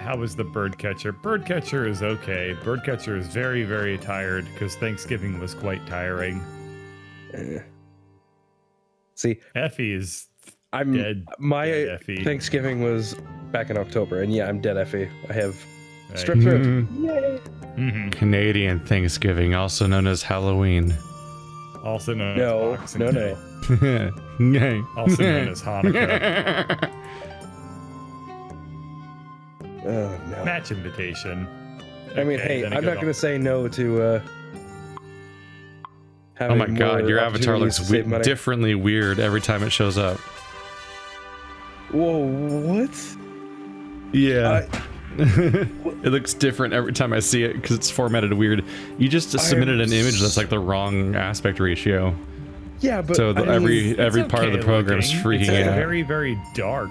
how was the birdcatcher? Birdcatcher is okay. Birdcatcher is very, very tired because Thanksgiving was quite tiring. See, Effie is I'm dead. my dead Effie. Thanksgiving was back in October, and yeah, I'm dead Effie. I have strep throat. Yay! Canadian Thanksgiving, also known as Halloween. Also known No, as Boxing no, Day. no. Also known as Hanukkah. Oh no. Match invitation. I mean, Okay, hey, then it I'm goes not going to say no to. Oh my having god, more your avatar opportunities looks to save money. differently weird every time it shows up. Whoa, what? Yeah. It looks different every time I see it because it's formatted weird. You just submitted an image that's like the wrong aspect ratio. Yeah, but So I mean, every It's part of the okay program's looking. freaking It's out. very, very dark.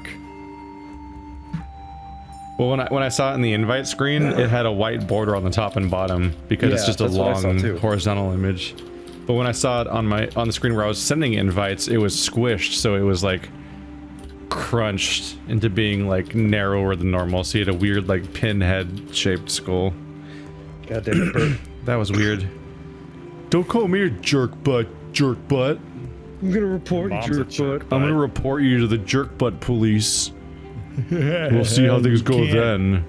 Well, when I saw it in the invite screen, it had a white border on the top and bottom because it's Yeah, just a that's what I saw long too. horizontal image. But when I saw it on the screen where I was sending invites, it was squished, so it was like crunched into being like narrower than normal. So you had a weird like pinhead shaped skull. God damn it, Bert. That was weird. Don't call me a jerk butt. I'm gonna report Mom's you, a jerk I'm gonna report you to the jerk butt police. We'll see how things go then.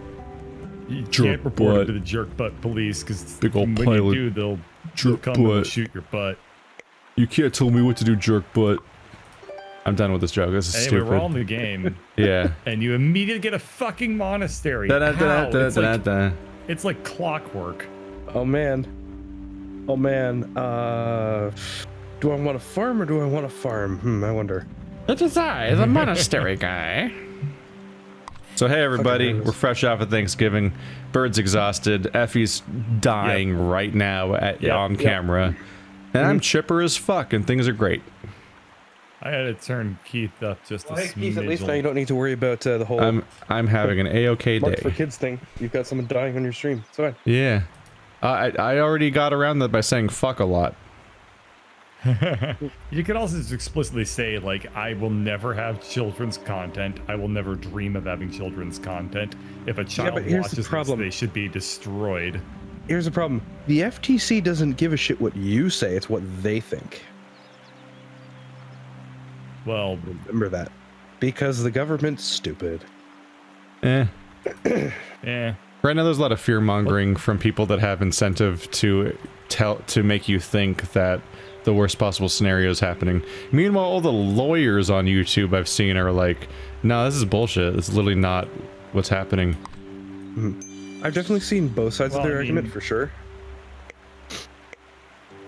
You Jerk can't report it butt. to the jerk butt police because Big ol' when pilot you do, they'll jerk come and they'll butt. shoot your butt. You can't tell me what to do, jerk butt. I'm done with this joke. This is Anyway, stupid. we're all in the game, Yeah. and you immediately get a fucking monastery. Da, da, da, How? da, It's da, like- da. It's like clockwork. Oh man. Oh man. Do I want a farm or do I want a farm? I wonder. It is I, the monastery guy. So hey everybody, nervous. we're fresh off of Thanksgiving. Bird's exhausted. Effie's dying right now on camera. And I'm chipper as fuck and things are great. I had to turn Keith up just Well, a hey, Keith, at least now smidgen. you don't need to worry about the whole I'm having an A-OK Mark for day. Kids thing. You've got someone dying on your stream. It's fine. Yeah. I already got around that by saying fuck a lot. You could also just explicitly say, like, I will never have children's content. I will never dream of having children's content. If a child but here's the watches this, problem. they should be destroyed. Here's the problem. The FTC doesn't give a shit what you say. It's what they think. Well, Remember that. Because the government's stupid. Eh. eh. Right now there's a lot of fear mongering from people that have incentive to make you think that the worst possible scenario is happening. Meanwhile, all the lawyers on YouTube I've seen are like, no, this is bullshit. This is literally not what's happening. I've definitely seen both sides Well, of their I argument mean- for sure.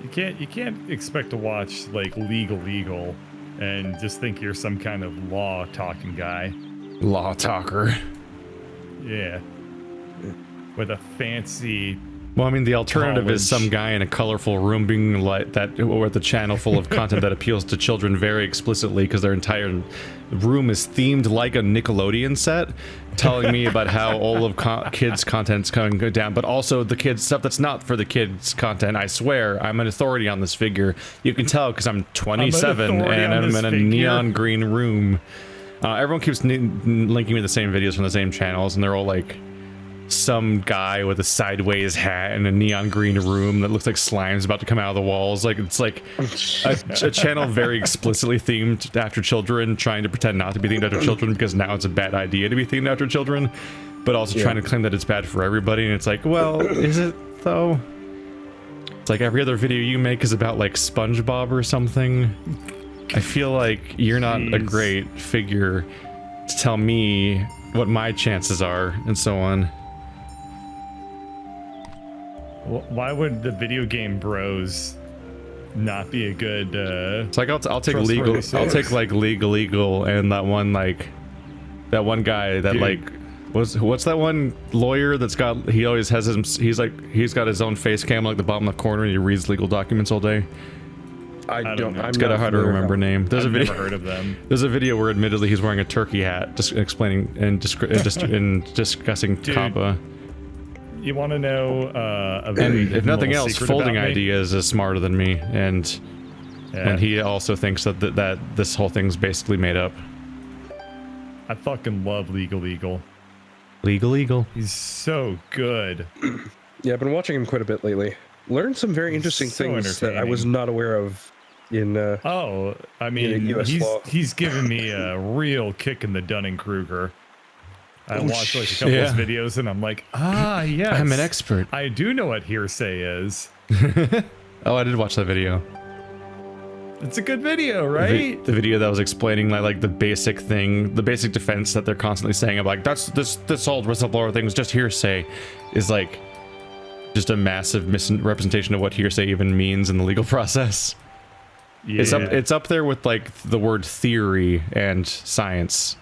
You can't expect to watch, like, legal and just think you're some kind of law talking guy. Law talker. Yeah. With a fancy... Well, I mean, the alternative is College. some guy in a colorful room being like that, or with a channel full of content that appeals to children very explicitly because their entire room is themed like a Nickelodeon set, telling me about how all of kids' content's coming down, but also the kids' stuff that's not for the kids' content. I swear, I'm an authority on this figure. You can tell because I'm 27 authority and on I'm this in a figure. neon green room. Everyone keeps linking me the same videos from the same channels, and they're all like some guy with a sideways hat in a neon green room that looks like slime's about to come out of the walls. Like it's like a channel very explicitly themed after children, trying to pretend not to be themed after children because now it's a bad idea to be themed after children, but also trying to claim that it's bad for everybody. And it's like, well, is it though? It's like every other video you make is about like SpongeBob or something. I feel like you're not a Jeez. great figure to tell me what my chances are and so on. Why would the video game bros not be a good, It's like I'll take Trustworthy legal. I'll source. take like legal, and that one one guy that Dude. like what's that one lawyer that's got he always has his he's got his own face cam like the bottom left corner and he reads legal documents all day. I don't know. I'm It's got a not hard to familiar remember with name. There's I've a video. never heard of them. There's a video where admittedly he's wearing a turkey hat, just explaining and discussing Dude. Kappa. You want to know a very And if nothing little else, secret folding about me? ideas is smarter than me, and Yeah. and he also thinks that this whole thing's basically made up. I fucking love legal. Legal. He's so good. Yeah, I've been watching him quite a bit lately. Learned some very interesting So things that I was entertaining. not aware of in Oh, I mean, US law. he's given me a real kick in the Dunning-Kruger. I watched like a couple yeah. of his videos and I'm like, yes. I'm an expert. I do know what hearsay is. Oh, I did watch that video. It's a good video, right? The video that was explaining like the basic thing, the basic defense that they're constantly saying of like this old whistleblower thing was just hearsay, is like just a massive misrepresentation of what hearsay even means in the legal process. Yeah. It's up there with like the word theory and science.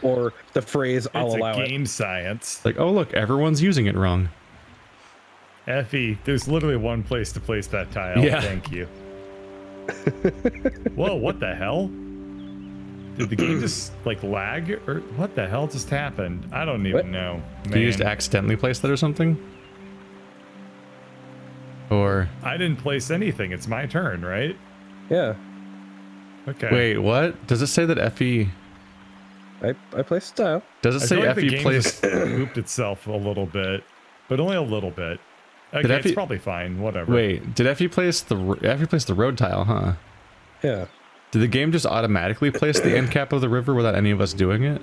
or the phrase "I'll It's allow a it." game science. Like, oh look, everyone's using it wrong. Effie, there's literally one place to place that tile. Yeah. Thank you. Whoa, what the hell? Did the game just like lag or what the hell just happened? I don't even What? know. Did you just Man. accidentally place that or something? Or I didn't place anything. It's my turn, right? Yeah, Okay. wait, what? Does it say that Effie? I placed a tile. Does it I say feel like the Effie game placed? just looped itself a little bit, but only a little bit. Okay, Effie- it's probably fine. Whatever. Wait, did Effie place the road tile? Huh? Yeah, Did the game just automatically place the end cap of the river without any of us doing it?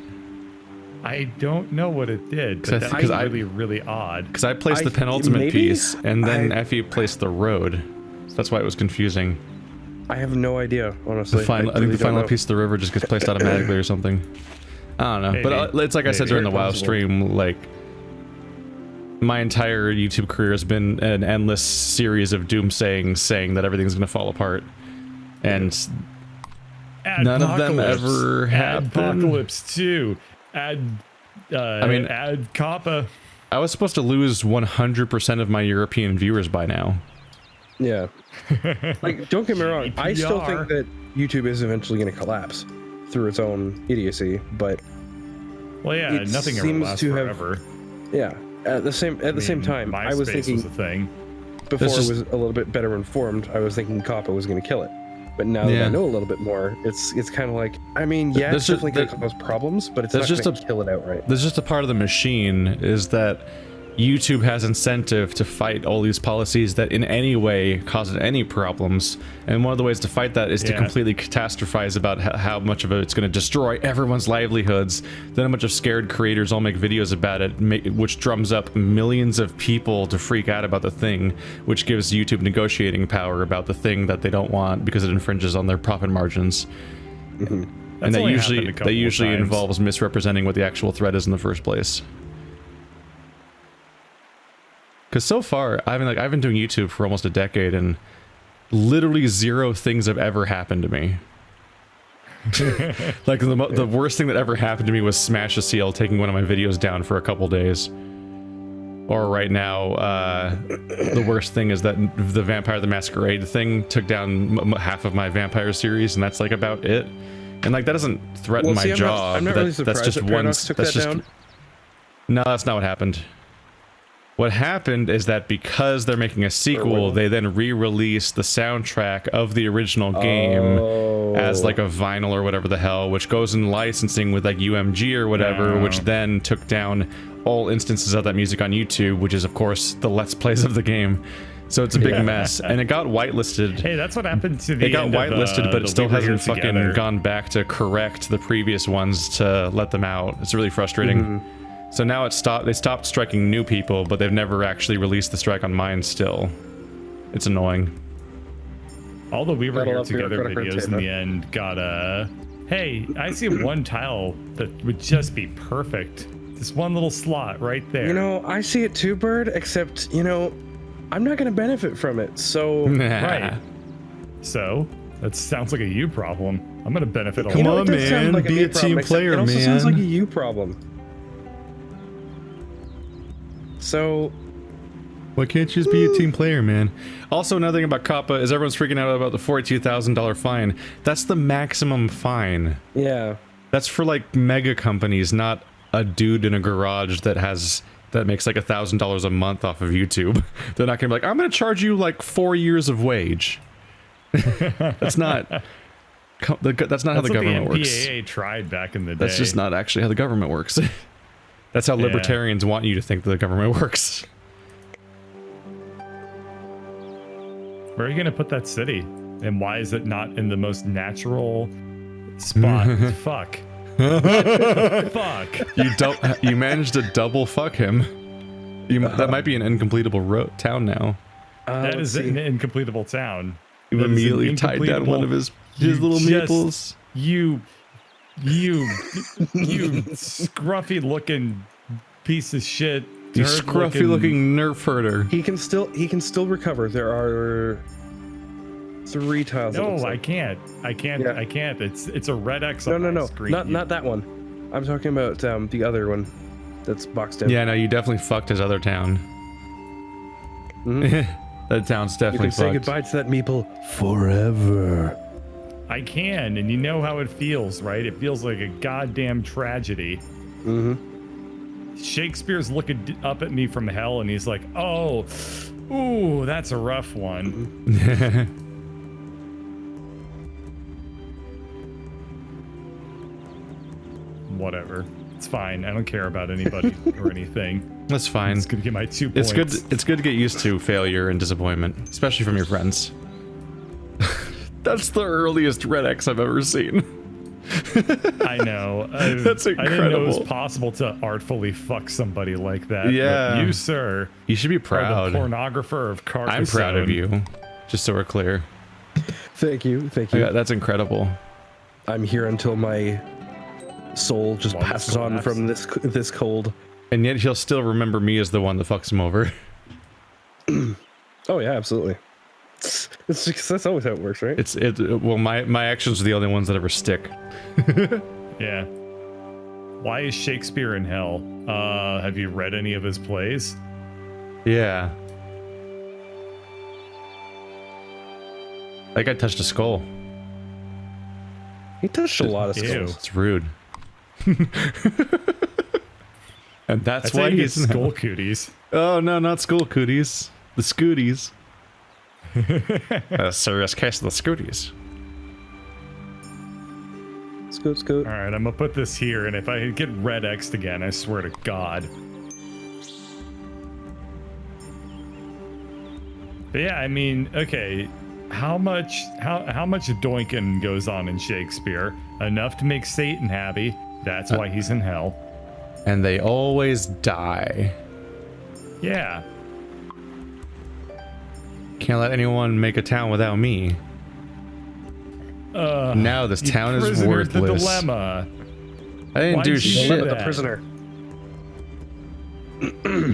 I don't know what it did, 'Cause I but think- that's 'cause I- really, really odd. Because I placed the I- penultimate maybe? piece, and then I- Effie placed the road. So that's why it was confusing. I have no idea, honestly. I think really the don't final know. piece of the river just gets placed automatically or something. I don't know, but Maybe. it's like I said Maybe. during the Very WoW possible. stream, like my entire YouTube career has been an endless series of doomsaying, saying that everything's going to fall apart, and none of them ever happened. Apocalypse 2. Add Kappa. I was supposed to lose 100% of my European viewers by now. Yeah. Like, don't get me wrong. I still think GDPR. that YouTube is eventually going to collapse through its own idiocy, but Well, yeah, It nothing ever seems lasts to have- forever. yeah. At the same time, I was MySpace thinking was a thing. before There's I was a little bit better informed, I was thinking Kappa was going to kill it. But now that Yeah. I know a little bit more, it's kind of like, I mean, yeah, There's it's just- definitely going to cause problems, but it's there's not just going to kill it outright. There's just a part of the machine is that YouTube has incentive to fight all these policies that in any way cause any problems, and one of the ways to fight that is to Yeah. completely catastrophize about how much of it's going to destroy everyone's livelihoods. Then a bunch of scared creators all make videos about it, which drums up millions of people to freak out about the thing, which gives YouTube negotiating power about the thing that they don't want because it infringes on their profit margins. That's And that only usually happened a couple of times. involves misrepresenting what the actual threat is in the first place. Because so far, I've been doing YouTube for almost a decade, and literally 0 things have ever happened to me. Like the worst thing that ever happened to me was Smash a CL taking one of my videos down for a couple days. Or right now, the worst thing is that the Vampire the Masquerade thing took down half of my Vampire series, and that's like about it. And like that doesn't threaten Well, my see, job. I'm not that- really surprised that's just that one. Paradox took That's that just down. no, that's not what happened. What happened is that because they're making a sequel, they then re-released the soundtrack of the original game as like a vinyl or whatever the hell, which goes in licensing with like UMG or whatever, Wow. which then took down all instances of that music on YouTube, which is of course the Let's Plays of the game. So it's a big mess, and it got whitelisted. Hey, that's what happened to the It got end of, whitelisted, but the it still We Were Here hasn't fucking Together. gone back to correct the previous ones to let them out. It's really frustrating. So now it's stopped. They stopped striking new people, but they've never actually released the strike on mine still. It's annoying. All the We Were Gotta Here love Together bureaucratic videos in data. the end got hey, I see one tile that would just be perfect. This one little slot right there. You know, I see it too, Bird, except, you know, I'm not going to benefit from it, so... Right. So, that sounds like a you problem. I'm gonna benefit a Come You know, on, it does sound man, like be me a problem, team except player, it also sounds man. like a you problem. So, Why can't you just be a team player, man? Also, another thing about Kappa is everyone's freaking out about the $42,000 fine. That's the maximum fine. yeah. That's for like mega companies, not a dude in a garage that makes like $1,000 a month off of YouTube. They're not gonna be like, I'm gonna charge you like 4 years of wage. That's not. That's not how the That's what government the works. MPAA tried back in the day. That's just not actually how the government works. That's how libertarians want you to think the government works. Where are you gonna put that city? And why is it not in the most natural spot? Fuck. Fuck. You managed to double fuck him. That might be an incompletable town now. That is an incompletable town. You immediately tied down one of his little meeples. You scruffy looking piece of shit. You scruffy looking nerf herder. He can still recover. There are 3 tiles. No, I can't. I can't. Yeah. I can't. It's a red X on my screen. Not that one. I'm talking about the other one that's boxed in. Yeah, no, you definitely fucked his other town. That town's You definitely can say fucked. goodbye to that meeple forever. I can, and you know how it feels, right? It feels like a goddamn tragedy. Shakespeare's looking up at me from hell, and he's like, "Oh, ooh, that's a rough one." Whatever. It's fine. I don't care about anybody or anything. That's fine. I'm just gonna get my 2 points. It's good to get used to failure and disappointment, especially from your friends. That's the earliest red X I've ever seen. I know. That's incredible. I didn't know it was possible to artfully fuck somebody like that. Yeah. But you, sir, You should be are proud. the pornographer of Carcassonne. I'm proud of you. Just so we're clear. Thank you. Yeah, that's incredible. I'm here until my soul just Lungs passes on collapse. from this cold. And yet he'll still remember me as the one that fucks him over. Oh yeah, absolutely. That's always how it works, right? Well, my actions are the only ones that ever stick. Yeah. Why is Shakespeare in hell? Have you read any of his plays? Yeah. That guy touched a skull. He touched a lot of Ew. skulls. It's rude. And that's how why you he's get skull cooties. Oh no, not skull cooties. The scooties. A serious case of the scooties. Scoot. All right, I'm gonna put this here, and if I get red X'd again, I swear to God. But yeah, I mean, okay, how much doinking goes on in Shakespeare? Enough to make Satan happy. That's why he's in hell. And they always die. Yeah. Can't let anyone make a town without me. Now this town is Prisoner to worthless. dilemma. I didn't Why'd do you shit. do The that? prisoner.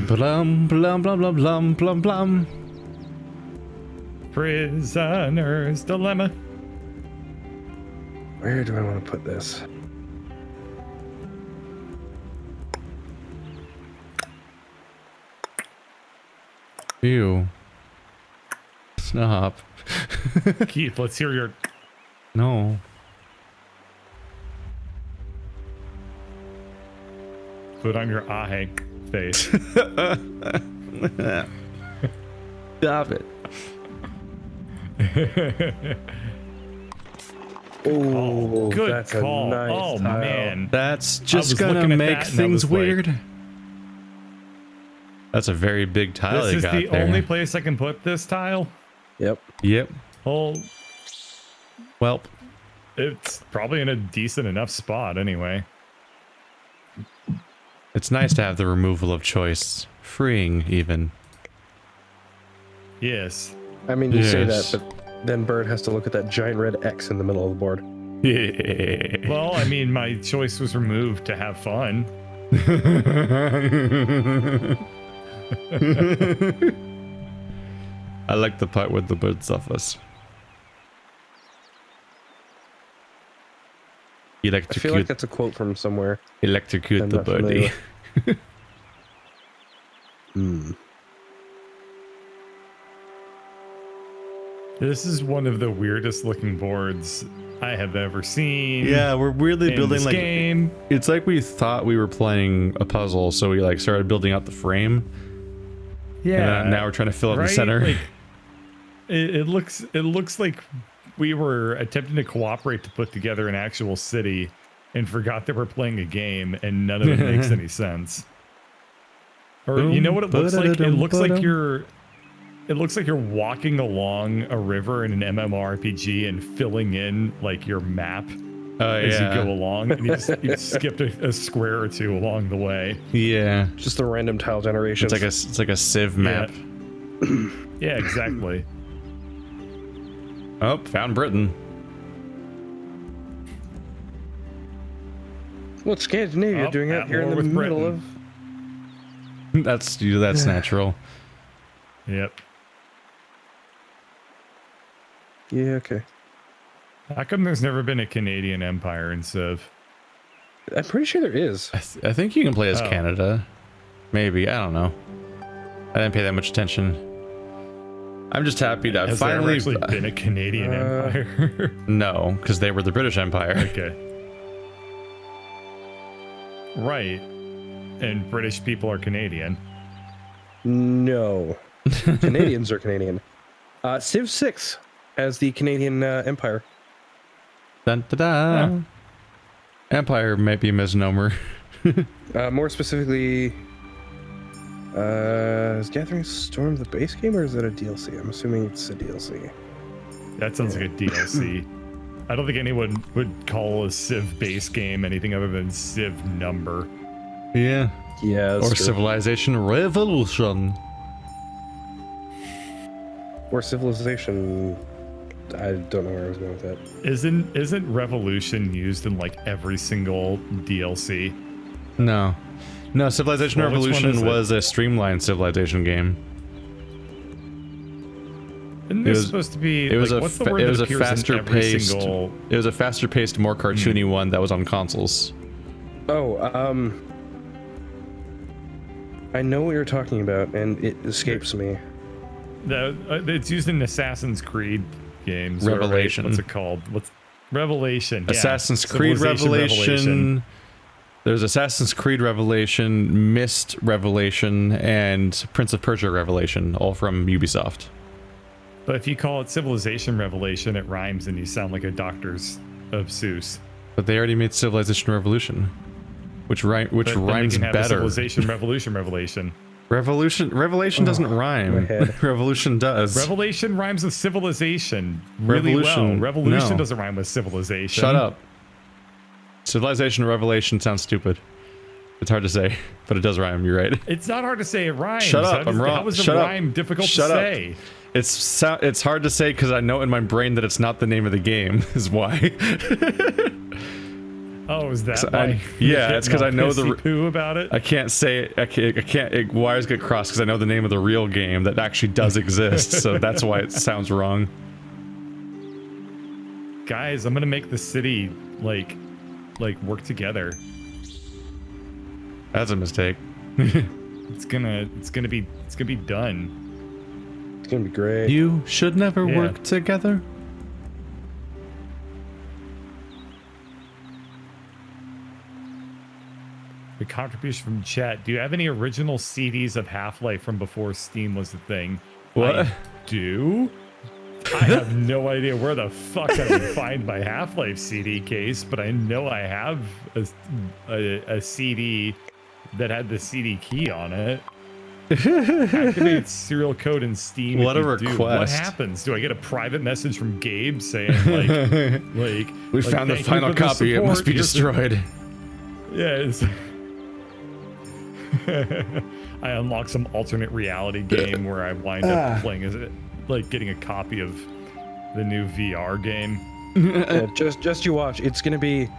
Blum blum blum blum blum blum blum. Prisoner's dilemma. Where do I want to put this? Ew. Stop. Keith, let's hear your. No. Put on your ahe face. Stop it. Oh, Good that's call. a nice Oh tile. man. That's was just gonna looking at make that and I things was like- weird. That's a very big tile This they is got the there. only place I can put this tile. Yep. Yep. Oh, Well, it's probably in a decent enough spot anyway. it's nice to have the removal of choice. Freeing, even. Yes. I mean, you say Yes. that, but then Bird has to look at that giant red X in the middle of the board. Yeah. Well, I mean, my choice was removed to have fun. I like the part where the bird suffers. I feel like Electrocute, that's a quote from somewhere. electrocute I'm the not familiar birdie. This is one of the weirdest looking boards I have ever seen. Yeah, we're weirdly in building this like game. it's like we thought we were playing a puzzle, so we like started building out the frame. Yeah. And now we're trying to fill out right? the center. Like, it looks like we were attempting to cooperate to put together an actual city and forgot that we're playing a game and none of it makes any sense. Or you know what it looks like? It looks like you're walking along a river in an MMORPG and filling in like your map as you go along, and you skipped a square or two along the way. Yeah, Just the random tile generation. it's like a Civ map. Yeah, exactly. Oh, found Britain. What's Scandinavia doing out at here in war the with middle Britain. of? That's natural. Yep. Yeah, okay. How come there's never been a Canadian empire in Civ? I'm pretty sure there is. I think you can play as Oh. Canada. Maybe, I don't know. I didn't pay that much attention. I'm just happy to Has finally. there ever actually been a Canadian empire? No, because they were the British Empire. Okay. Right. And British people are Canadian. No. Canadians are Canadian. Civ 6 has the Canadian Empire. Dun, da, da. Huh. Empire might be a misnomer. More specifically, is Gathering Storm the base game, or is it a DLC? I'm assuming it's a DLC. That sounds like a DLC. I don't think anyone would call a Civ base game anything other than Civ number. Yeah. Yeah, that's Or true. Civilization Revolution. Or Civilization. I don't know where I was going with that. Isn't Revolution used in like every single DLC? No. No, Civilization Well, which one is Revolution it? was a streamlined Civilization game. Isn't this supposed to be? It was like, a what's the word that appears in faster every paced. single? It was a faster paced, more cartoony one that was on consoles. Oh, I know what you're talking about, and it escapes me. It's used in Assassin's Creed games. Revelation. What's it called? What's Revelation? Yeah. Assassin's Creed Civilization Revelation. There's Assassin's Creed Revelation, Myst Revelation, and Prince of Persia Revelation, all from Ubisoft. But if you call it Civilization Revelation, it rhymes and you sound like a doctor's of Seuss. But they already made Civilization Revolution, which But then they rhymes can have a better. Civilization Revelation. Revelation doesn't my rhyme. head. Revolution does. Revelation rhymes with civilization really Revolution, well. Revolution no. doesn't rhyme with civilization. Shut up. Civilization Revelation sounds stupid. It's hard to say, but it does rhyme. You're right. It's not hard to say. It rhymes. Shut up, I'm wrong. How is Shut a up. rhyme difficult Shut to up. say? It's hard to say because I know in my brain that it's not the name of the game. Is why. Oh, is that So why? yeah, it's 'cause I know the- poo about it. I can't say it. I can't. Wires get crossed because I know the name of the real game that actually does exist. So that's why it sounds wrong. Guys, I'm gonna make the city like work together. That's a mistake. It's gonna be done. It's gonna be great. You should never Yeah. work together. The contribution from chat. Do you have any original CDs of Half-Life from before Steam was a thing? What? I do. I have no idea where the fuck I would find my Half-Life CD case, but I know I have a CD that had the CD key on it. Activate serial code in Steam. What if a you do. What request. happens? Do I get a private message from Gabe saying like We found the "Thank you final for the copy. It must support. be Here's the-" destroyed. Yeah. I unlock some alternate reality game where I wind up playing as it, like getting a copy of the new VR game. Yeah, just you watch. It's gonna be.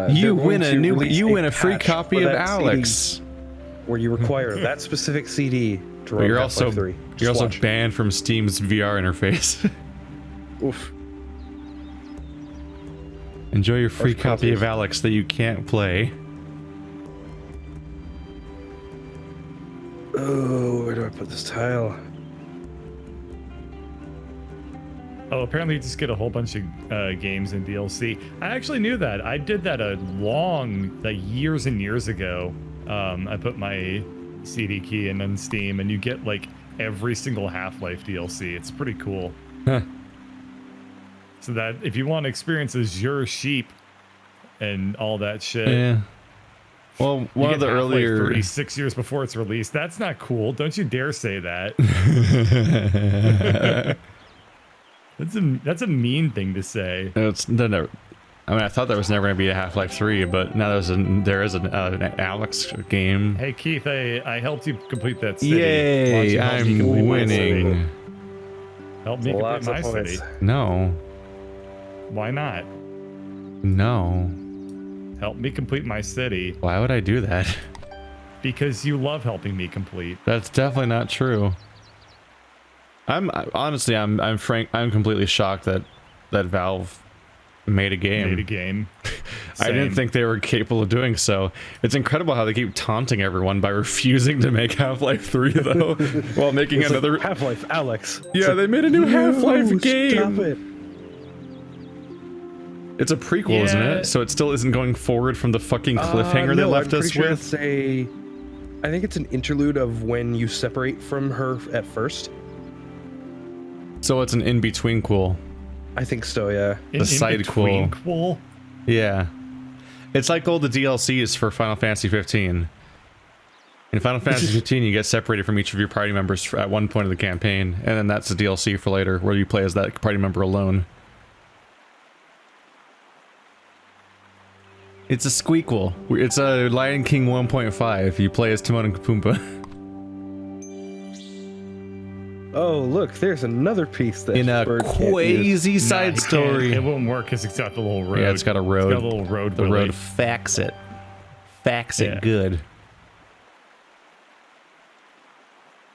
You win a free patch copy for of that CD Alex. where you require that specific CD to But run you're Half-Life also 3. you're Just also watch. banned from Steam's VR interface. Oof. Enjoy your free Of copy of course. Alex that you can't play. Oh, where do I put this tile? Oh, apparently you just get a whole bunch of games in DLC. I actually knew that. I did that years and years ago. I put my CD key in on Steam, and you get like every single Half-Life DLC. It's pretty cool. Huh. So that if you want to experience Azure Sheep and all that shit, Yeah. Well, one of the earlier 36 years before it's released. That's not cool. Don't you dare say that. That's a mean thing to say. It's no. I mean, I thought there was never going to be a Half-Life 3, but now there is an Alex game. Hey Keith, I helped you complete that city. Yay! I'm winning. Help me complete my city. No. Why not? No. Help me complete my city. Why would I do that? Because you love helping me complete. That's definitely not true. I'm completely shocked that Valve made a game. I didn't think they were capable of doing so. It's incredible how they keep taunting everyone by refusing to make Half-Life 3 though, while making it's another like Half-Life Alex. Yeah, they made a new Half-Life game. Stop it. It's a prequel, isn't it? So it still isn't going forward from the fucking cliffhanger they left us with. I think it's an interlude of when you separate from her at first. So it's an in-between cool. I think so, yeah. The side cool. Yeah. It's like all the DLCs for Final Fantasy 15. In Final Fantasy 15, you get separated from each of your party members at one point of the campaign, and then that's the DLC for later, where you play as that party member alone. It's a squeakquel. It's a Lion King 1.5. You play as Timon and Pumbaa. Oh, look, there's another piece that in a crazy side story. It won't work because it's got the little road. Yeah, it's got a road. It's got a little road. The road facts it. Facts it good.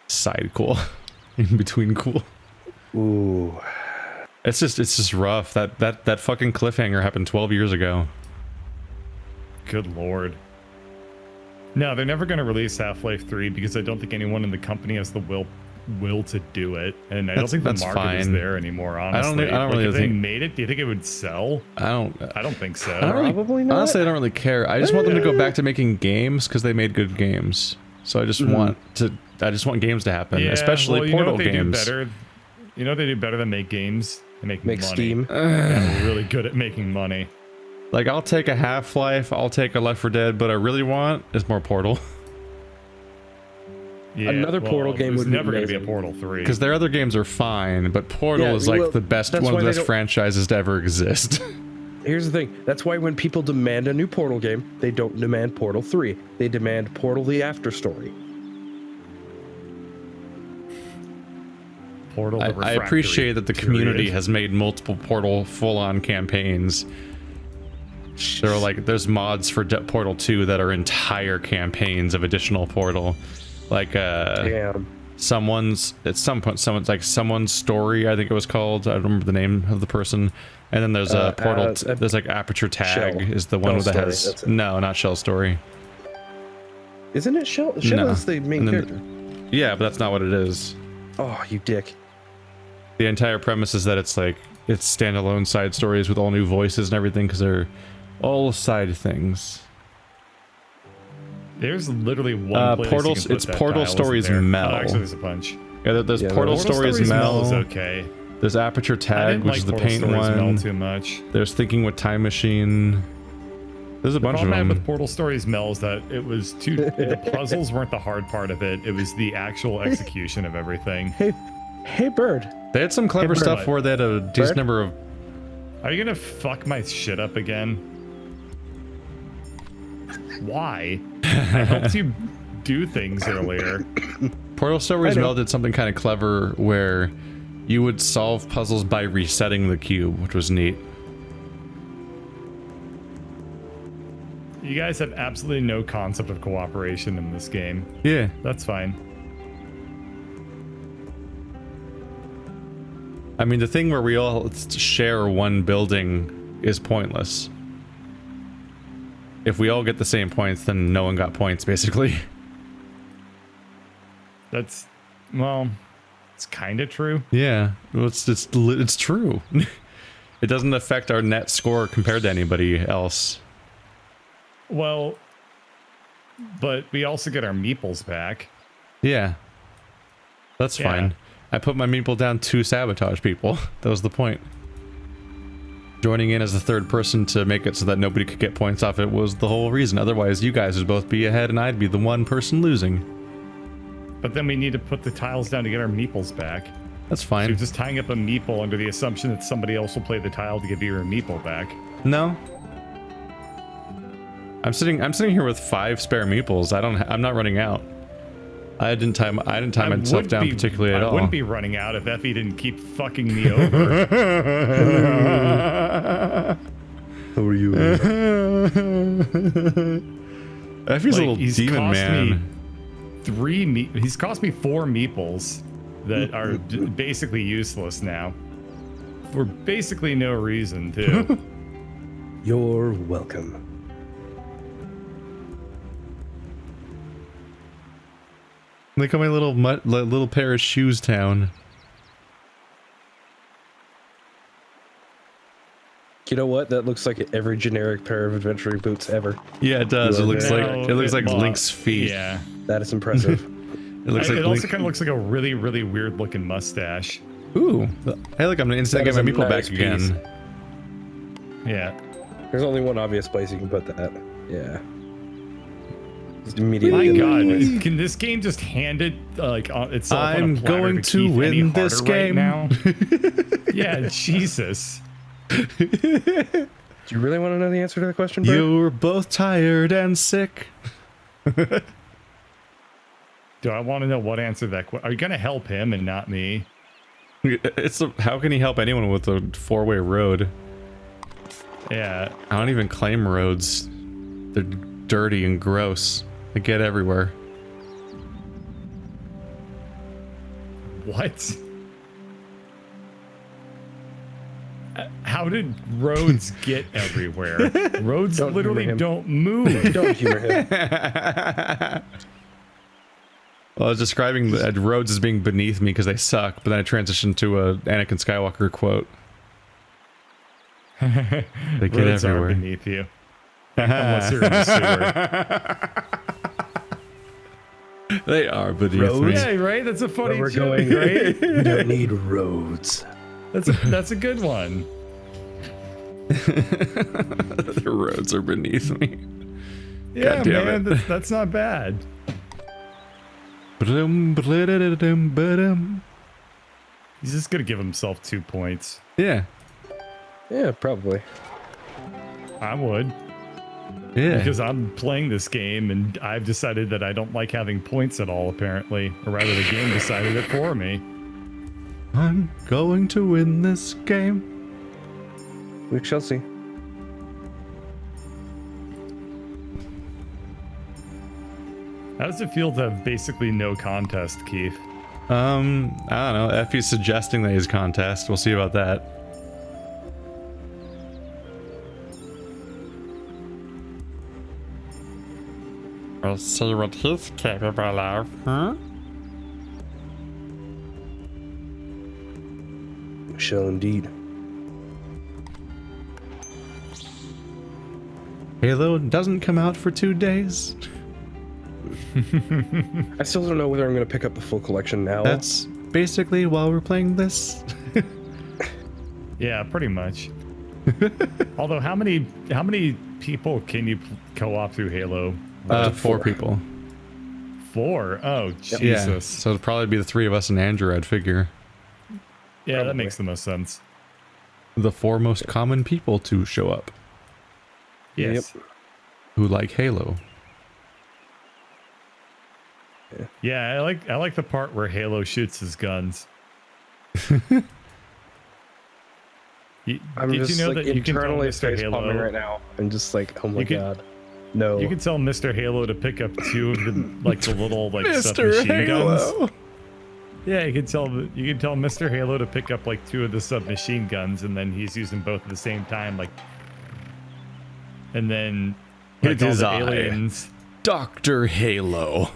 Side cool. In between cool. Ooh. It's just rough. That fucking cliffhanger happened 12 years ago. Good lord. No, they're never going to release Half-Life 3 because I don't think anyone in the company has the will to do it, and I don't think the market is there anymore, honestly. I don't really if think they made it, do you think it would sell? I don't think so. Probably not. Honestly, I don't really care. I just want them to go back to making games because they made good games. So I just want games to happen, especially Portal games. You know what they do better than make games? They make money. Steam. They're really good at making money. Like, I'll take a Half-Life, I'll take a Left 4 Dead, but I really want is more Portal. Yeah, another Portal game would never going to be a Portal 3. Because their other games are fine, but Portal is like the best, one of the best franchises to ever exist. Here's the thing. That's why when people demand a new Portal game, they don't demand Portal 3. They demand Portal the After Story. Portal the I appreciate that the community has made multiple Portal full-on campaigns. There's mods for Portal 2 that are entire campaigns of additional Portal. Like someone's story, I think it was called. I don't remember the name of the person. And then there's a Portal. There's like Aperture Tag Shell. is the one that has not Shell Story. Isn't it Shell? Shell is the main character. Yeah, but that's not what it is. Oh, you dick. The entire premise is that it's standalone side stories with all new voices and everything because they're all side things. There's literally one place Portal. you can put It's that Portal dial, Stories Mel. Oh, actually, there's a bunch. Yeah, there's Portal Stories Mel. Is okay. There's Aperture Tag, which is the paint one. Mel too much. There's Thinking with Time Machine. There's a bunch of them. The problem I had with Portal Stories Mel is that it was too. The puzzles weren't the hard part of it. It was the actual execution of everything. Hey, Bird. They had some clever stuff where they had a decent number of. Are you gonna fuck my shit up again? Why? I helped you do things earlier. Portal Stories Mel did something kind of clever where you would solve puzzles by resetting the cube, which was neat. You guys have absolutely no concept of cooperation in this game. Yeah. That's fine. I mean, the thing where we all share one building is pointless. If we all get the same points, then no one got points, basically. That's, well, it's kind of true. Yeah, well, it's true. It doesn't affect our net score compared to anybody else. Well, but we also get our meeples back. Yeah. That's fine. I put my meeple down to sabotage people. That was the point. Joining in as the third person to make it so that nobody could get points off it was the whole reason. Otherwise, you guys would both be ahead and I'd be the one person losing. But then we need to put the tiles down to get our meeples back. That's So fine. you're just tying up a meeple under the assumption that somebody else will play the tile to give you your meeple back. No. I'm sitting here with 5 spare meeples. I'm not running out. I didn't tie myself down particularly at all. I wouldn't be running out if Effie didn't keep fucking me over. Who are you? Effie's a little he's demon cost man. He's cost me 4 meeples that are basically useless now. For basically no reason, too. You're welcome. Look at my little pair of shoes town. You know what? That looks like every generic pair of adventuring boots ever. Yeah, it does. It looks like well, Link's feet. Yeah. That is impressive. It looks like It also Link. kind of looks like a really, really weird looking mustache. Ooh. Hey, look, I'm gonna instantly get That my is a meeple nice back again. Yeah. There's only one obvious place you can put that. Yeah. Just My immediately. get that God, place. can this game just hand it like itself on I'm a platter going to Keith any win this harder right game. now? Yeah, Jesus. Do you really want to know the answer to the question, Brett? You're both tired and sick. Do I want to know what answer that question? Are you gonna help him and not me? How can he help anyone with a 4-way road? Yeah. I don't even claim roads. They're dirty and gross. They get everywhere. What? How did roads get everywhere? Roads Don't literally humor him. don't move. Don't humor him. Well, I was describing the roads as being beneath me because they suck, but then I transitioned to a Anakin Skywalker quote. They get Roads are everywhere. beneath you. Unless you're in the sewer. They are beneath Roads? me. Yeah, right? That's a funny Where we're joke, going, right? You don't need roads. That's a good one. The roads are beneath me. Yeah, God damn man, it. that's not bad. Ba-dum, ba-da-da-da-dum, ba-dum. He's just gonna give himself 2 points. Yeah. Yeah, probably. I would. Yeah. Because I'm playing this game and I've decided that I don't like having points at all, apparently. Or rather, the game decided it for me. I'm going to win this game. We shall see. How does it feel to have basically no contest, Keith? I don't know. Effie's suggesting that he's contest. We'll see about that. We'll see what he's capable of, huh? We shall indeed. Halo doesn't come out for 2 days. I still don't know whether I'm going to pick up the full collection now. That's basically while we're playing this. Yeah, pretty much. Although, how many people can you co-op through Halo? 4 people. 4? Oh, Yeah, Jesus. so it'd probably be the 3 of us and Andrew, I'd figure. Yeah, that Probably. makes the most sense. The 4 most common people to show up Yes. who like Halo. Yeah, I like the part where Halo shoots his guns. I'm Did just you know like that you can tell internally Mr. face Halo palming right now. I'm just like, oh my You can- god. No. You can tell Mr. Halo to pick up 2 of the like the little like Mr. submachine guns. Halo! Yeah, you can tell Mr. Halo to pick up like 2 of the submachine guns, and then he's using both at the same time, like. And then like, It all is the I. aliens. Dr. Halo.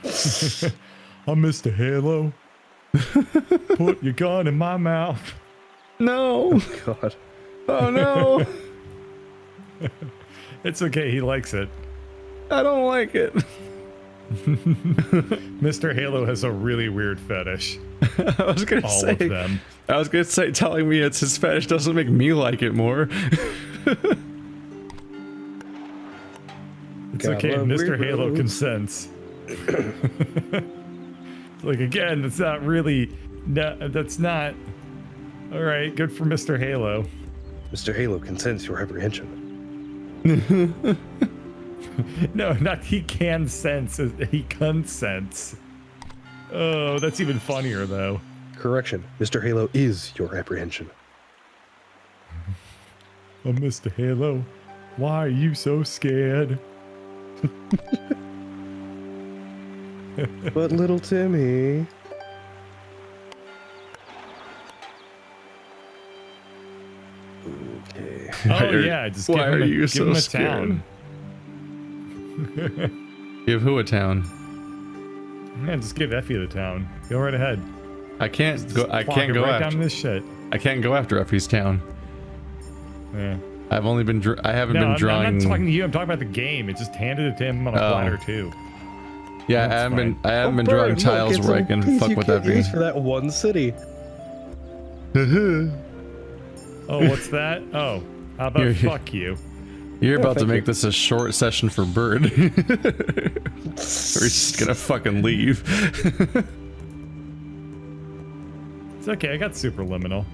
I'm Mr. Halo. Put your gun in my mouth. No! God. Oh no! It's okay. He likes it. I don't like it. Mr. Halo has a really weird fetish. I was gonna All say. of them. I was gonna say, telling me it's his fetish doesn't make me like it more. It's okay, Gotta Mr. Halo reload. consents. Like, again, that's not really... No, that's not... Alright, good for Mr. Halo. Mr. Halo consents your apprehension. No, not he can sense, he consents. Oh, that's even funnier, though. Correction, Mr. Halo is your apprehension. Oh, Mr. Halo, why are you so scared? But little Timmy... Okay. Oh, yeah, just give Why are him you give so him a scared? town. Give who a town? Yeah, just give Effie the town. Go right ahead. I can't Just go. I plonk can't it go right after. down this shit. I can't go after Effie's town. Yeah. I've only been. I haven't No, been I'm drawing. not talking to you. I'm talking about the game. It just handed it to him on a Oh. platter too. Yeah, That's I haven't been. fine. I haven't been Bird, drawing look, tiles it's where I a can piece fuck you with can't Effie. use for that one city. Oh, what's that? Oh, how about You're- fuck you? You're about to thank make you. this a short session for Bird. Or he's just gonna fucking leave. It's okay. I got Superliminal.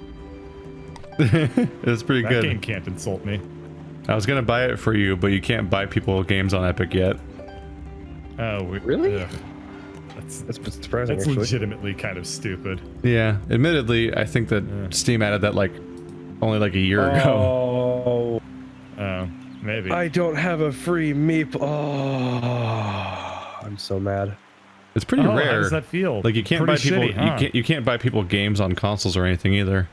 It's pretty That good. game can't insult me. I was gonna buy it for you, but you can't buy people games on Epic yet. Oh, Really? ugh. That's That's surprising, that's actually. legitimately kind of stupid. Yeah, admittedly, I think that Steam added that like only like a year ago. Oh, Maybe. I don't have a free Meep. Oh, I'm so mad. It's pretty Oh, rare. how does that feel? Like you can't Pretty buy people. shitty, huh? You can't buy people games on consoles or anything either.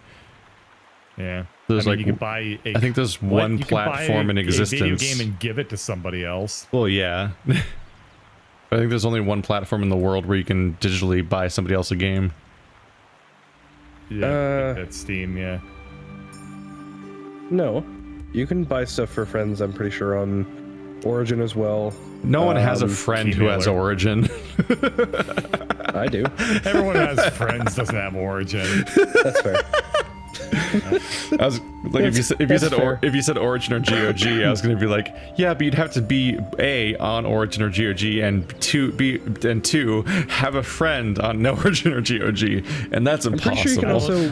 Yeah. There's I mean, like you can buy a, I think there's what? one You can buy platform in a video existence. game and give it to somebody else. Well, yeah. I think there's only one platform in the world where you can digitally buy somebody else a game. Yeah, I think that's Steam. Yeah. No, you can buy stuff for friends. I'm pretty sure on Origin as well. No one has a Um, friend who has Gmailer. Origin. I do. Everyone who has friends doesn't have Origin. That's fair. I was like, if you That's said fair. if you said Origin or GOG, I was gonna be like, yeah, but you'd have to be A, on Origin or GOG, and two have a friend on no Origin or GOG, and that's I'm pretty impossible. sure you can also.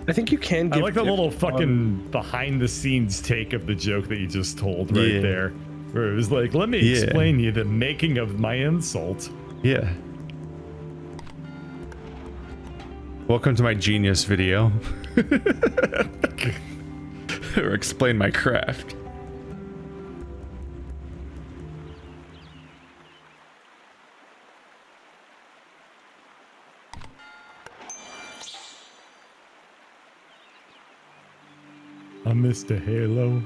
I think you can I give. like the gifts little on- fucking behind the scenes take of the joke that you just told right Yeah. there. Where it was like, let me Yeah. explain you the making of my insult. Yeah. Welcome to my genius video. Or explain my craft. I'm Mr. Halo.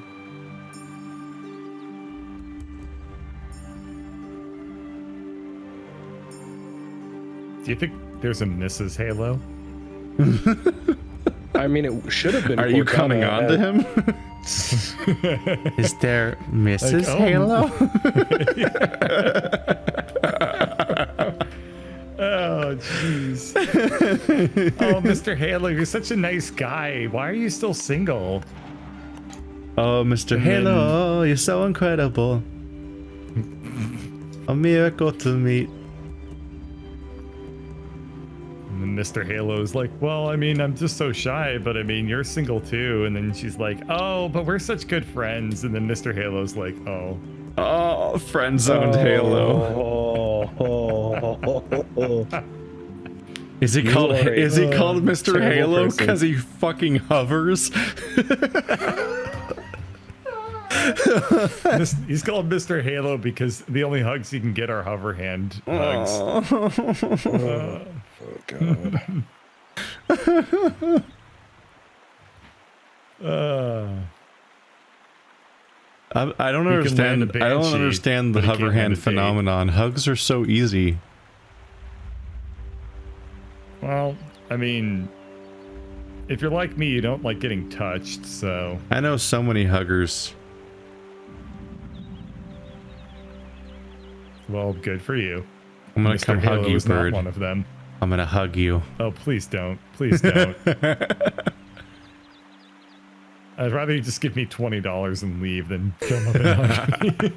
Do you think there's a Mrs. Halo? I mean, it should have been. Are you Cortana coming on to at- him? Is there Mrs. oh. Halo? Oh, jeez. Oh, Mr. Halo, you're such a nice guy. Why are you still single? Oh, Mr. And Halo, you're so incredible. A miracle to meet. And then Mr. Halo's like, well, I mean, I'm just so shy, but I mean, you're single too. And then she's like, oh, but we're such good friends. And then Mr. Halo's like, oh. Oh, friend zoned Halo. Is he called? are Is he a called Mr. terrible Halo person. because he fucking hovers? He's called Mr. Halo because the only hugs he can get are hover hand hugs. Oh god. I don't You can understand. land a I don't banshee, understand the but he hover can't land hand a date. phenomenon. Hugs are so easy. Well, I mean, if you're like me, you don't like getting touched, so. I know so many huggers. Well, good for you. I'm gonna Mr. come hug Halo you, is not bird. one of them. I'm gonna hug you. Oh, please don't. Please don't. I'd rather you just give me $20 and leave than come up and hug me.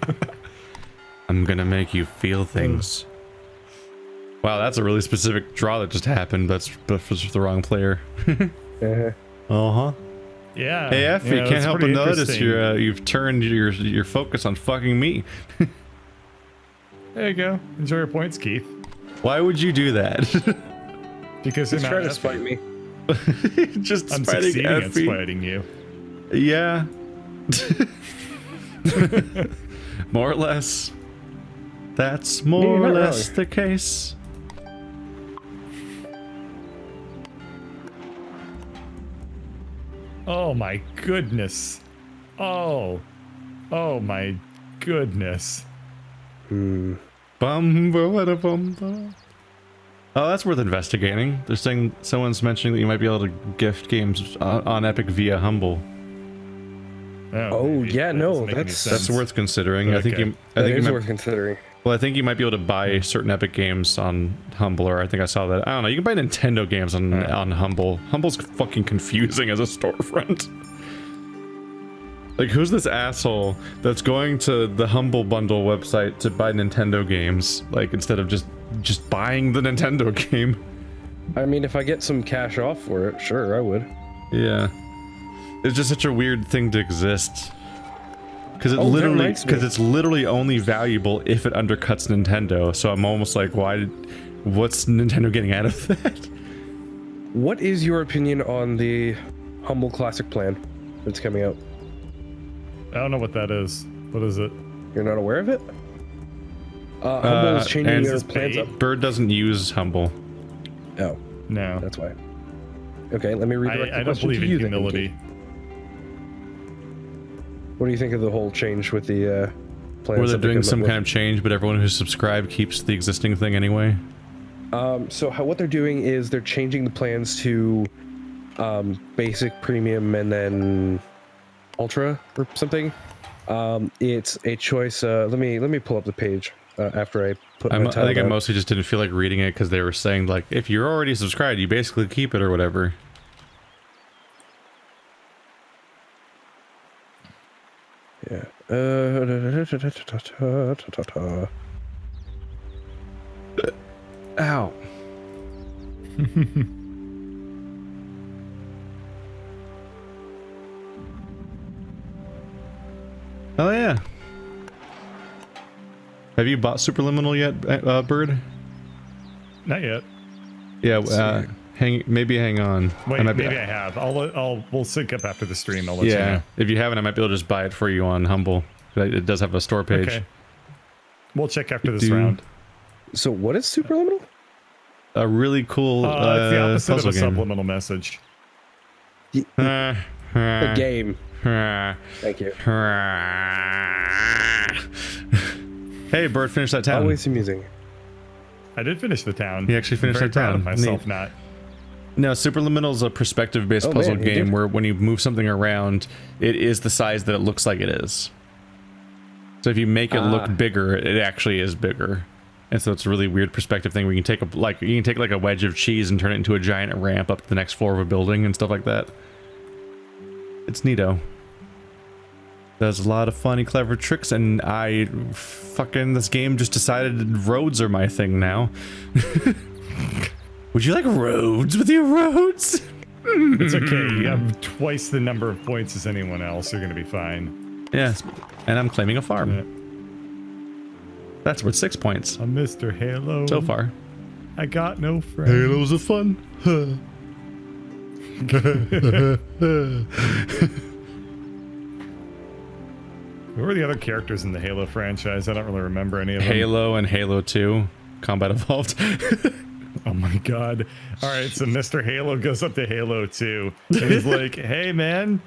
I'm gonna make you feel things. Wow, that's a really specific draw that just happened. That's the wrong player. Uh-huh. Yeah. Hey, F, you it's can't help but pretty notice interesting. you've turned your focus on fucking me. There you go. Enjoy your points, Keith. Why would you do that? Because He's you're trying not to spite me. Just I'm spiting succeeding at Effie. spiting you. Yeah. More or less. That's more or not less wrong. the case. Oh my goodness. Oh my goodness. Bum, ba, bum, ba. Oh, that's worth investigating. They're saying someone's mentioning that you might be able to gift games on Epic via Humble. Oh, maybe. yeah, That no, doesn't make any that's sense. Worth considering. Okay. I think you That is might, worth considering. well, I think you might be able to buy certain Epic games on Humble, or I think I saw that. I don't know. You can buy Nintendo games on Humble. Humble's fucking confusing as a storefront. Like, who's this asshole that's going to the Humble Bundle website to buy Nintendo games, like, instead of just buying the Nintendo game? I mean, if I get some cash off for it, sure, I would. Yeah. It's just such a weird thing to exist. Because that reminds me. it's literally only valuable if it undercuts Nintendo. So I'm almost like, what's Nintendo getting out of that? What is your opinion on the Humble Classic plan that's coming out? I don't know what that is. What is it? You're not aware of it? Humble is changing and their it's plans paid? up. Bird doesn't use Humble. Oh, No. that's why. Okay, let me redirect the I don't question believe to in you then, humility. Keith. What do you think of the whole change with the plans? Where they're that they doing come some up with? kind of change, but everyone who's subscribed keeps the existing thing anyway. So what they're doing is they're changing the plans to basic, premium, and then ultra or something. It's a choice. Let me pull up the page after I put my I title think I down. mostly just didn't feel like reading it because they were saying, like, if you're already subscribed, you basically keep it or whatever. Yeah. Ow. Oh yeah. Have you bought Superliminal yet, Bird? Not yet. Yeah. Hang on. Wait, maybe I have. We'll sync up after the stream. I'll let you Yeah. know. If you haven't, I might be able to just buy it for you on Humble. It does have a store page. Okay. We'll check after this Do- round. So what is Superliminal? A really cool It's the opposite of puzzle a game. subliminal message. The game. Thank you. Hey, Bird, finish that town. Always amusing. I did finish the town. He actually finished I'm very that proud of town. myself, Neat. not. No, Superliminal is a perspective-based Oh, puzzle man, you game did? where when you move something around, it is the size that it looks like it is. So if you make it look bigger, it actually is bigger. And so it's a really weird perspective thing where you can take like a wedge of cheese and turn it into a giant ramp up to the next floor of a building and stuff like that. It's neato. Does a lot of funny, clever tricks, and this game just decided roads are my thing now. Would you like roads with your roads? It's okay. You have twice the number of points as anyone else. You're going to be fine. Yes, and I'm claiming a farm. Yeah. That's worth 6 points I'm Mr. Halo. so far. I got no friends. Halos are fun. Who are the other characters in the Halo franchise? I don't really remember any of them. Halo and Halo 2 Combat Evolved. Oh my god. Alright, so Mr. Halo goes up to Halo 2 and he's like, hey man,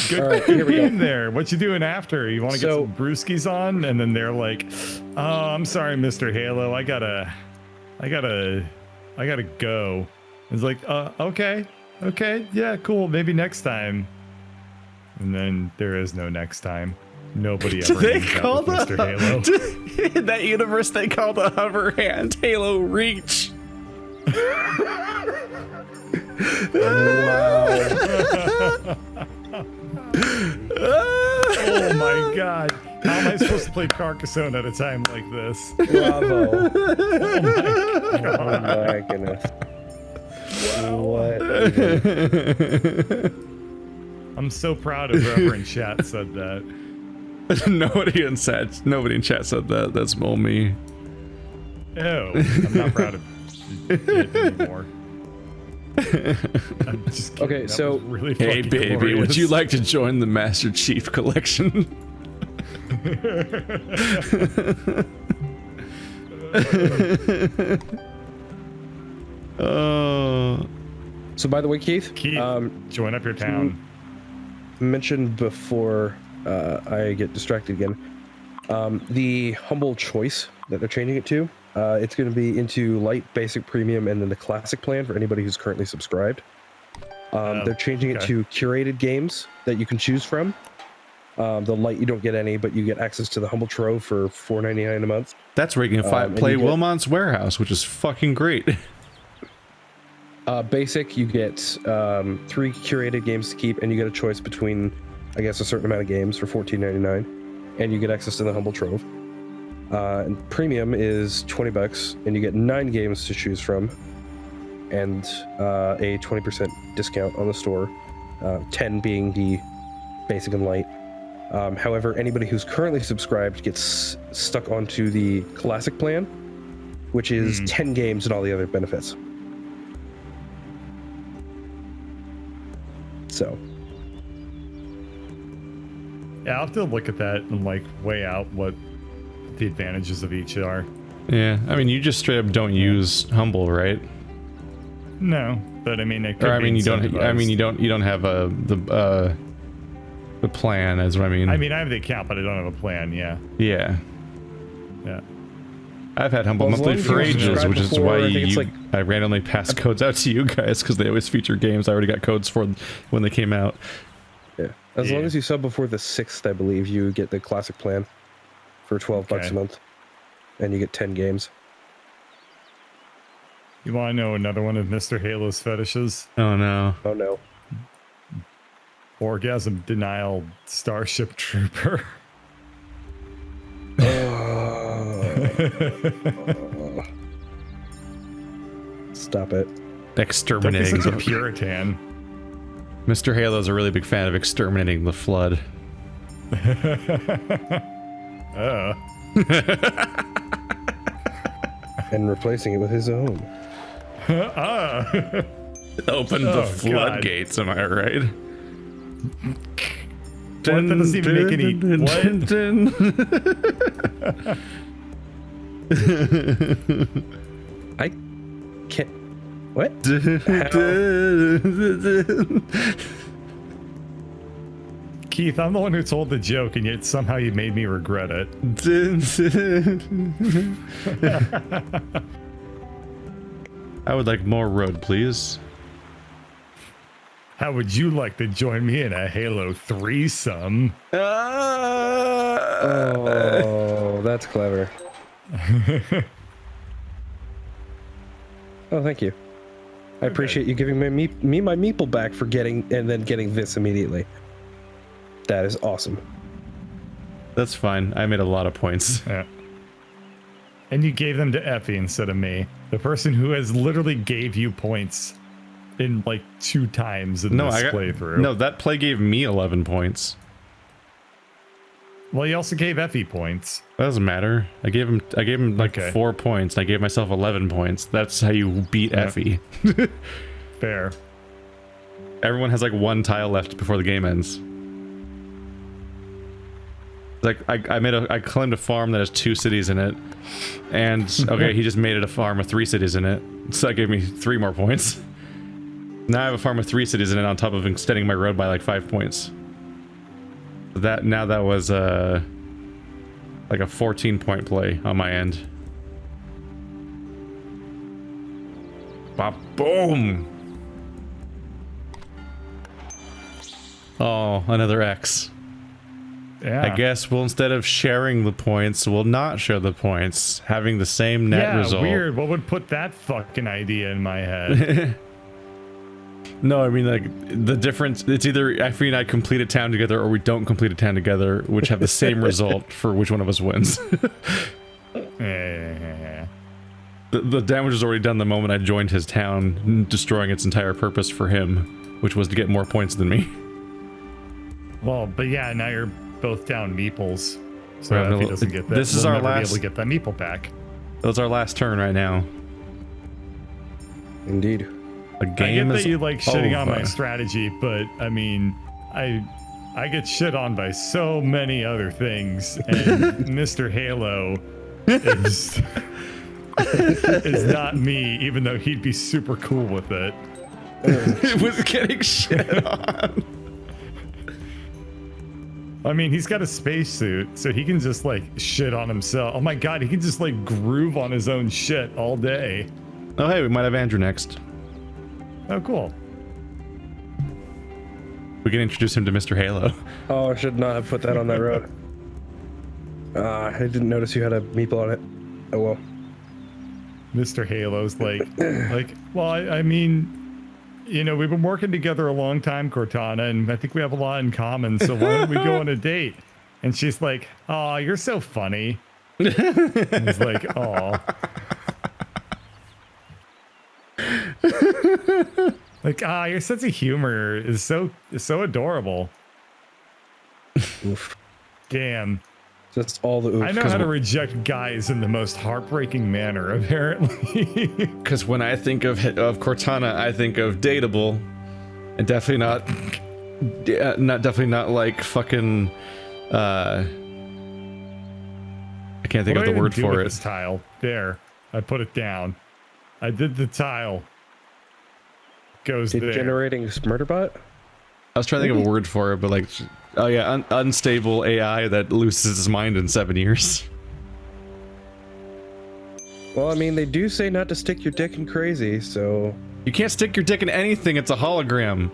good, All right, good here we go. game there. What you doing after? You want to get some brewskis on? And then they're like, oh, I'm sorry, Mr. Halo. I gotta go. It's like, okay, yeah, cool. Maybe next time. And then there is no next time. Nobody Do ever they names that call with Mr. Halo. In that universe, they call the hover hand Halo Reach. Oh my god. How am I supposed to play Carcassonne at a time like this? Bravo. Oh my god. Oh my goodness. Wow. What? Even? I'm so proud of whoever in chat said that. Nobody in chat said that. That's all me. Ew. I'm not proud of it anymore. I'm just kidding. Okay, That so- was really Hey fucking baby, would glorious. you like to join the Master Chief Collection? Oh. So by the way, Keith, Keith, join up your town. mentioned before I get distracted again, the humble choice that they're changing it to, it's going to be into light, basic, premium, and then the classic plan for anybody who's currently subscribed. They're changing it to curated games that you can choose from. The light, you don't get any, but you get access to the humble trove for $4.99 a month. That's where you can play you get- Wilmot's Warehouse, which is fucking great. Basic, you get 3 curated games to keep, and you get a choice between, I guess, a certain amount of games for $14.99, and you get access to the humble trove. And premium is $20, and you get 9 games to choose from, and a 20% discount on the store. 10 being the basic and light. However, anybody who's currently subscribed gets stuck onto the classic plan, which is 10 games and all the other benefits. So, Yeah, I'll have to look at that and like weigh out what the advantages of each are. Yeah, I mean, you just straight up don't use Humble, right? No, but I mean, it could Or I be mean, you don't. I mean, incentivized. you don't have the plan, as what I mean. I mean, I have the account, but I don't have a plan. Yeah, yeah. yeah. I've had Humble Well, as Monthly long as for you ages, subscribe which is before, why I think it's like- I randomly pass codes out to you guys because they always feature games I already got codes for when they came out. yeah. As long Yeah. as you sub before the 6th, I believe, you get the classic plan for $12 Okay. a month, and you get 10 games. You want to know another one of Mr. Halo's fetishes? Oh no. Oh no. Orgasm denial Starship Trooper. Stop it. Exterminating He's such a the Puritan. Mr. Halo's a really big fan of exterminating the flood. And replacing it with his own. Open the Oh, floodgates, am I right? What? That doesn't even make any. What? I can't. What? Keith, I'm the one who told the joke, and yet somehow you made me regret it. I would like more road, please. How would you like to join me in a Halo threesome? Oh, that's clever. Oh, thank you. I appreciate you giving me my meeple back for getting this immediately. That is awesome. That's fine. I made a lot of points. Yeah. And you gave them to Effie instead of me. The person who has literally gave you points in like 2 times in this playthrough. No, that play gave me 11 points. Well, you also gave Effie points. That doesn't matter. I gave him like Okay. 4 points, and I gave myself 11 points. That's how you beat Yeah. Effie. Fair. Everyone has like 1 tile left before the game ends. Like I claimed a farm that has 2 cities in it, and okay, he just made it a farm with 3 cities in it, so that gave me 3 more points. Now I have a farm with 3 cities in it on top of extending my road by like 5 points. That was like a 14-point play on my end. Bop, boom. Oh, another X. Yeah. I guess we'll, instead of sharing the points, we'll not share the points, having the same net result. Weird. What would put that fucking idea in my head? No, I mean, like, the difference, it's either Effie and I complete a town together or we don't complete a town together, which have the same result for which one of us wins. Yeah. The damage was already done the moment I joined his town, destroying its entire purpose for him, which was to get more points than me. Well, but yeah, now you're both down Meeples. So Right, if he doesn't get that, this is we'll our never last- be able to get that Meeple back. That's our last turn right now. Indeed. The I get game that is you like shitting on my over. strategy, but I mean, I get shit on by so many other things, and Mr. Halo is is not me, even though he'd be super cool with it. It was getting shit on. I mean, he's got a spacesuit, so he can just like shit on himself. Oh my god, he can just like groove on his own shit all day. Oh, hey, we might have Andrew next. Oh, cool. We can introduce him to Mr. Halo. Oh, I should not have put that on that road. I didn't notice you had a meeple on it. Oh well. Mr. Halo's like, well, I mean, you know, we've been working together a long time, Cortana, and I think we have a lot in common, so why don't we go on a date? And she's like, oh, you're so funny. And he's like, oh. Like, your sense of humor is so adorable. Oof. Damn. That's all the oof. I know how to reject guys in the most heartbreaking manner, apparently. Because when I think of Cortana, I think of dateable, and definitely not like fucking. I can't think What of do the I word do for with it. This tile. There. I put it down. I did the tile. Goes there. Generating Smurderbot? I was trying to think of a word for it, but like, oh yeah, unstable AI that loses its mind in 7 years. Well, I mean, they do say not to stick your dick in crazy, so... You can't stick your dick in anything, it's a hologram.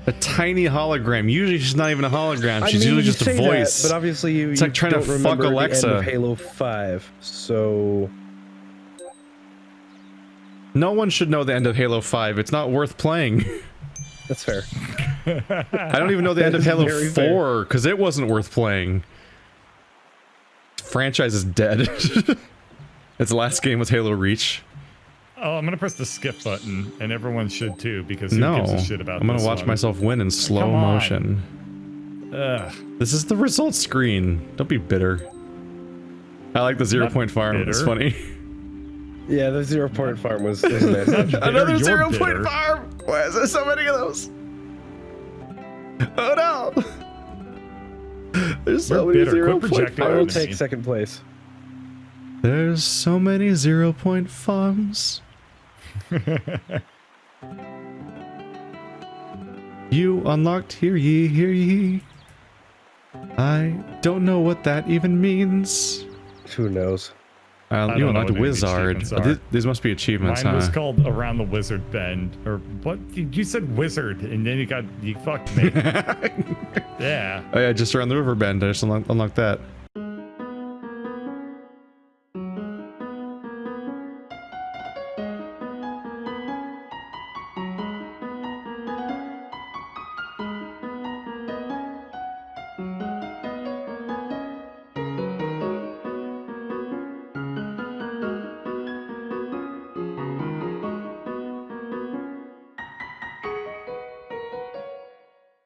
A tiny hologram. Usually she's not even a hologram, she's usually just a voice. That, but obviously you, It's you like trying to don't fuck remember Alexa. the end of Halo 5, so... No one should know the end of Halo 5, it's not worth playing. That's fair. I don't even know the end of is Halo very 4, because it wasn't worth playing. Franchise is dead. Its last game was Halo Reach. Oh, I'm gonna press the skip button, and everyone should too, because who No, gives a shit about I'm gonna this watch one? myself win in slow Come on. motion. Ugh. This is the results screen. Don't be bitter. I like the 0 point farm. It's bitter. funny. Yeah, the 0 point farm was nice. Another you're 0 bitter. point farm. Why is there so many of those? Oh no! There's so We're many bitter. 0 Quit point projecting I will on farms. me. take second place. There's so many 0 point farms. You unlocked hear ye. I don't know what that even means. Who knows? You don't know unlocked what any of these Wizard. achievements are. These must be achievements, Mine was huh? called Around the Wizard Bend, or what? You said wizard, and then you fucked me. Yeah. Oh yeah, just around the river bend. I just unlocked that.